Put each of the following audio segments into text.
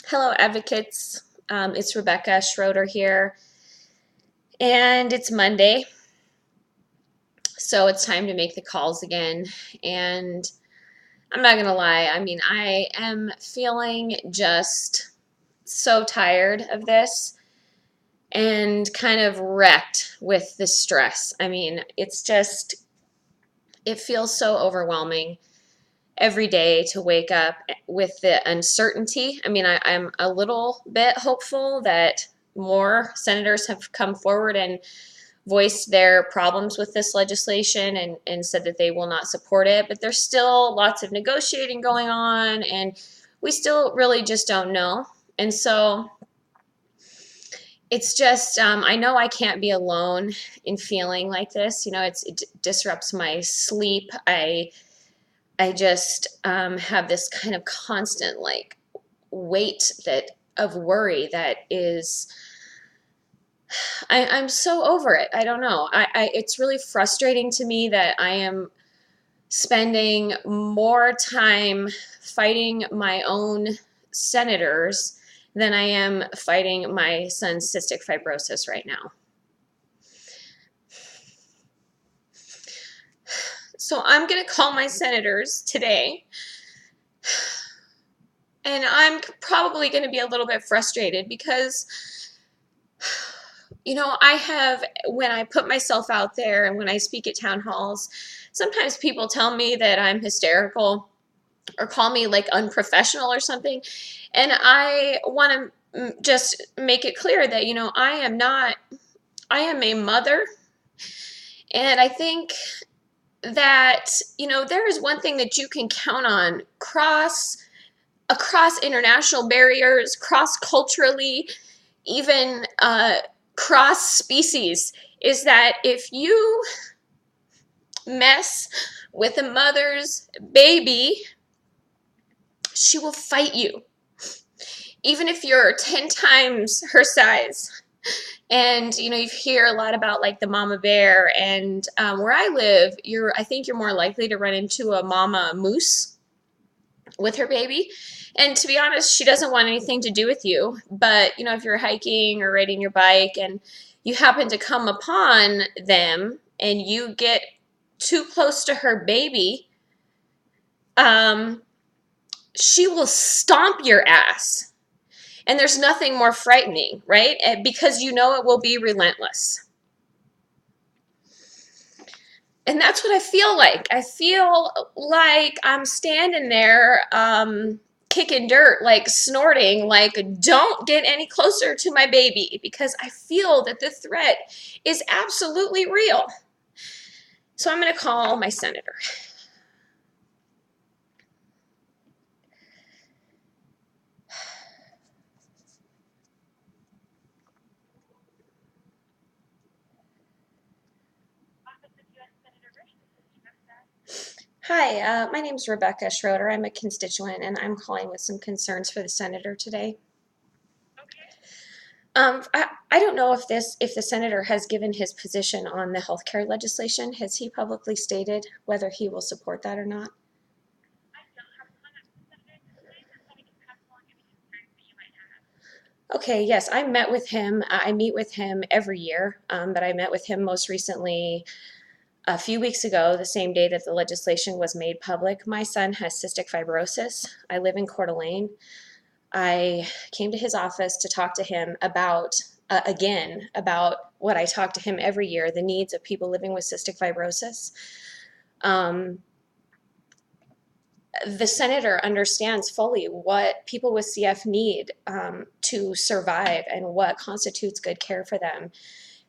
Hello, advocates. It's Rebecca Schroeder here, and it's Monday, so it's time to make the calls again. And I'm not gonna lie, I mean, I am feeling just so tired of this and kind of wrecked with the stress. I mean, it feels so overwhelming every day to wake up with the uncertainty. I mean, I'm a little bit hopeful that more senators have come forward and voiced their problems with this legislation and said that they will not support it. But there's still lots of negotiating going on, and we still really just don't know. And so it's just, I know I can't be alone in feeling like this. You know, it disrupts my sleep. I just have this kind of constant like weight that of worry that is I'm so over it. I don't know. It's really frustrating to me that I am spending more time fighting my own senators than I am fighting my son's cystic fibrosis right now. So I'm going to call my senators today, and I'm probably going to be a little bit frustrated because when I put myself out there and when I speak at town halls, sometimes people tell me that I'm hysterical or call me like unprofessional or something. And I want to just make it clear that, I am a mother. And I think that, there is one thing that you can count on across international barriers, cross culturally, even cross species, is that if you mess with a mother's baby, she will fight you, even if you're 10 times her size. And you hear a lot about like the mama bear, and where I live, I think you're more likely to run into a mama moose with her baby. And to be honest, she doesn't want anything to do with you. But, if you're hiking or riding your bike and you happen to come upon them and you get too close to her baby, she will stomp your ass. And there's nothing more frightening, right? Because it will be relentless. And that's what I feel like. I feel like I'm standing there kicking dirt, like snorting, like, don't get any closer to my baby, because I feel that the threat is absolutely real. So I'm going to call my senator. Hi, my name is Rebecca Schroeder. I'm a constituent, and I'm calling with some concerns for the senator today. I don't know if the senator has given his position on the healthcare legislation. Has he publicly stated whether he will support that or not? Okay, yes, I met with him. I meet with him every year, but I met with him most recently a few weeks ago, the same day that the legislation was made public. My son has cystic fibrosis. I live in Coeur d'Alene. I came to his office to talk to him about what I talk to him every year, the needs of people living with cystic fibrosis. Um, the senator understands fully what people with CF need to survive and what constitutes good care for them.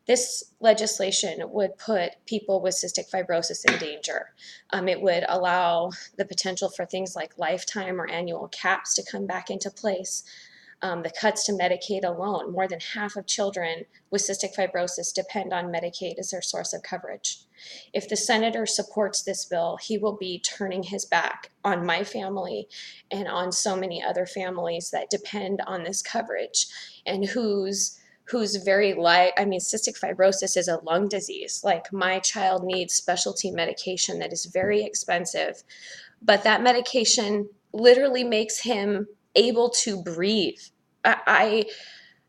This legislation would put people with cystic fibrosis in danger. It would allow the potential for things like lifetime or annual caps to come back into place. The cuts to Medicaid alone, more than half of children with cystic fibrosis depend on Medicaid as their source of coverage. If the senator supports this bill, he will be turning his back on my family and on so many other families that depend on this coverage and who's very light. I mean, cystic fibrosis is a lung disease. Like, my child needs specialty medication that is very expensive, but that medication literally makes him able to breathe. I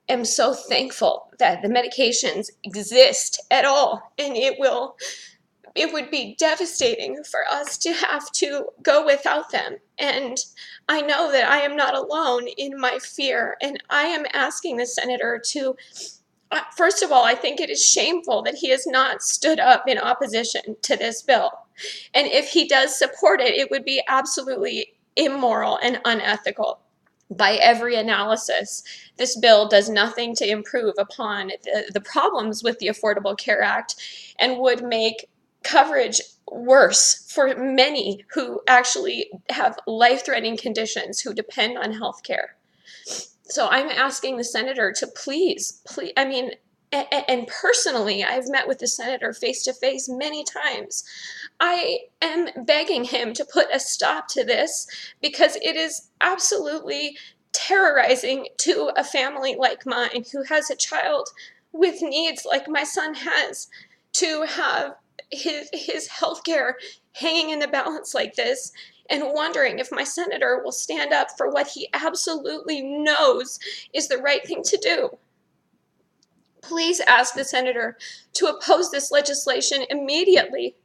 am so thankful that the medications exist at all, and it would be devastating for us to have to go without them. And I know that I am not alone in my fear, and I am asking the senator to, first of all, I think it is shameful that he has not stood up in opposition to this bill. And if he does support it, it would be absolutely immoral and unethical. By every analysis, this bill does nothing to improve upon the problems with the Affordable Care Act, and would make coverage worse for many who actually have life-threatening conditions who depend on health care. So I'm asking the senator to please, I mean, and personally, I've met with the senator face to face many times. I am begging him to put a stop to this, because it is absolutely terrorizing to a family like mine who has a child with needs like my son has, to have his health care hanging in the balance like this, and wondering if my senator will stand up for what he absolutely knows is the right thing to do. Please ask the senator to oppose this legislation immediately.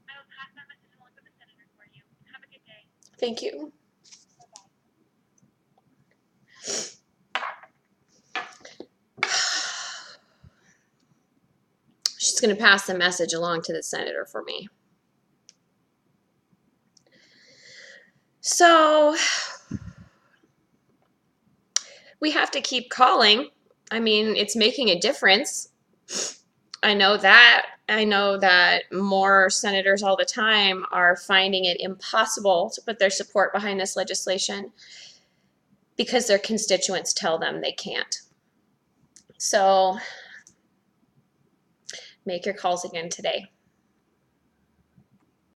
I will pass that message along to the senator for you. Have a good day. Thank you. She's going to pass the message along to the senator for me. So we have to keep calling. I mean, it's making a difference. I know that. I know that more senators all the time are finding it impossible to put their support behind this legislation because their constituents tell them they can't. So make your calls again today.